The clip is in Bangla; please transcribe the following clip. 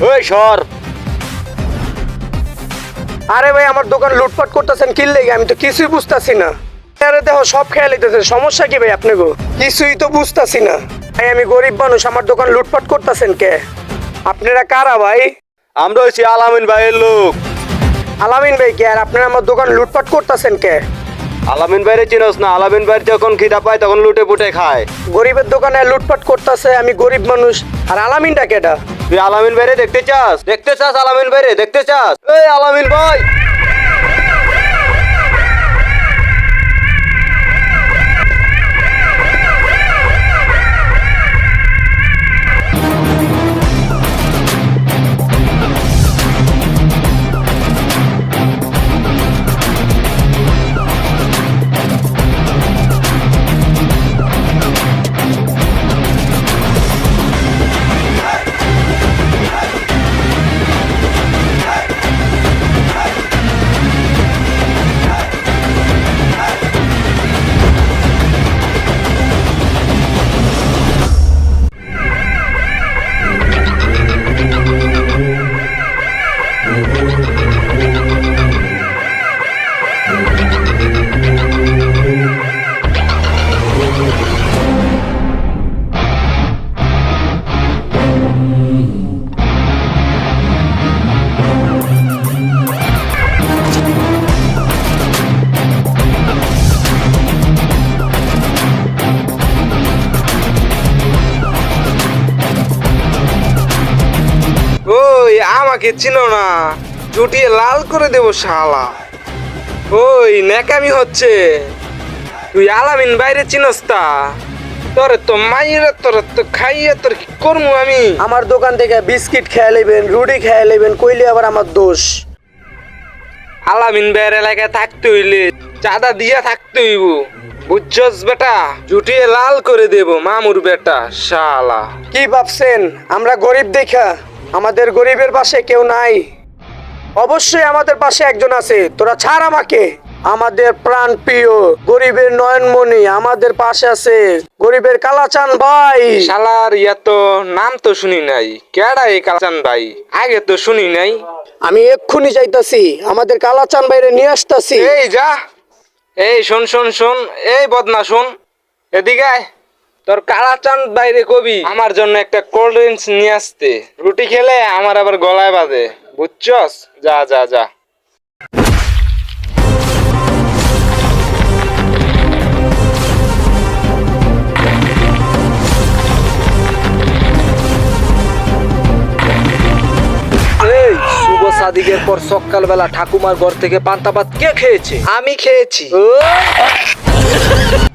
ওই সর। আরে ভাই আমার দোকান লুটপাট করতেছেন কি লেগে? আমি তো কিছুই বুঝতাছি না। আরে দেখো সব খেয়াল হইতেছে, সমস্যা কি ভাই আপনাকে? কিছুই তো বুঝতাছি না ভাই। আমি গরিব মানুষ, আমার দোকান লুটপাট করতেছেন কে? আপনারা কারা ভাই? আমরা হচ্ছি আলামিন ভাইয়ের লোক। আলামিন ভাই কে? আর আপনারা আমার দোকান লুটপাট করতেছেন কে? আলামিন ভাইরে চিনোস না? আলামিন ভাই যখন খিদা পায় তখন লুটে পুটে খায়। গরিবের দোকানে লুটপাট করতেছে, আমি গরিব মানুষ। আর আলামিনটা কেটা? তুই আলামিন ভাইরে দেখতে চাস? দেখতে চাস আলামিন ভাইরে? দেখতে চাস? এই আলামিন ভাই, ওই আমাকে চিনো না? চুটিয়ে লাল করে দেবো শালা। ওই ন্যাকামি হচ্ছে। তুই আলামিন বাইরে চিনস তা? তোরে তো মাইরা তোর তো খাইয়ে তোর কি করবো আমি? আমার দোকান থেকে বিস্কিট খেয়ে নেবেন, রুটি খেয়ে নেবেন, কইলে আবার আমার দোষ? আলামিন বাইরের এলাকায় থাকতে হইলে চাঁদা দিয়া থাকতে হইব, বুঝছস বেটা? জুটিয়ে লাল করে দেব মামুর বেটা শালা। কি ভাবছেন আমরা গরিব দেখা? আমাদের গরিবের পাশে কেউ নাই। অবশ্যই আমাদের পাশে একজন আছে, তোরা ছাড় আমাকে। আমাদের প্রাণ প্রিয় গরিবের নয়নমণি আমাদের পাশে আছে, গরিবের কালাচান ভাই। শালার ইয়া তো নাম তো শুনি নাই। কেডা এই কালাচান ভাই? আগে তো শুনি নাই। আমি এক্ষুনি যাইতাছি, আমাদের কালাচান ভাইরে নিয়ে আসতাছি। এই যা, এই শোন শোন শোন, এই বদনা শোন, এদিকে আয়। তোর কালাচাঁদ বাইরে কবি আমার জন্য একটা কোল্ড ড্রিঙ্কস নিয়ে আসতে। রুটি খেলে আমার আবার গলায় বাঁধে, বুঝছস? যা যা যা। এই শুভ সাদিকের পর সকালবেলা ঠাকুমার ঘর থেকে পান্তা ভাত কে খেয়েছে? আমি খেয়েছি। ওই!